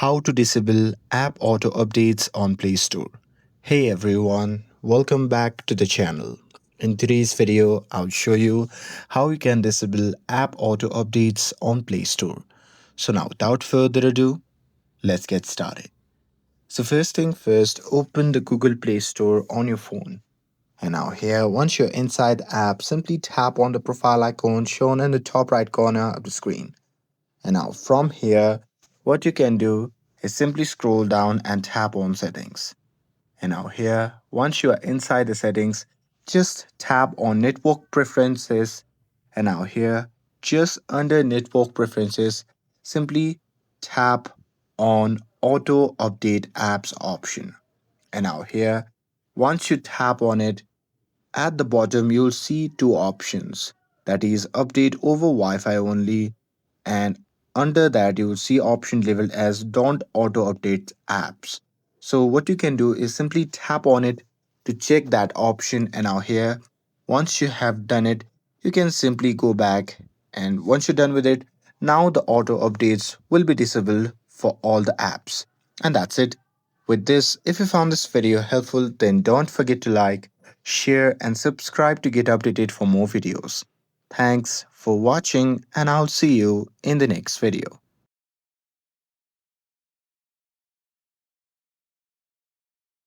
how to disable app auto updates on Play Store. Hey everyone, welcome back to the channel. In today's video, I'll show you how you can disable app auto updates on Play Store. So now without further ado, let's get started. So first thing first, open the Google Play Store on your phone. And now here, once you're inside the app, simply tap on the profile icon shown in the top right corner of the screen. And now from here, what you can do is simply scroll down and tap on settings. And now here, once you are inside the settings, just tap on network preferences. And now here, just under network preferences, simply tap on auto update apps option. And now here, once you tap on it, at the bottom you'll see two options, that is update over Wi-Fi only, and under that you will see option labeled as don't auto update apps. So what you can do is simply tap on it to check that option, and now here, once you have done it, you can simply go back, and once you're done with it, now the auto updates will be disabled for all the apps. And that's it. With this, if you found this video helpful, then don't forget to like, share and subscribe to get updated for more videos. Thanks for watching, and I'll see you in the next video.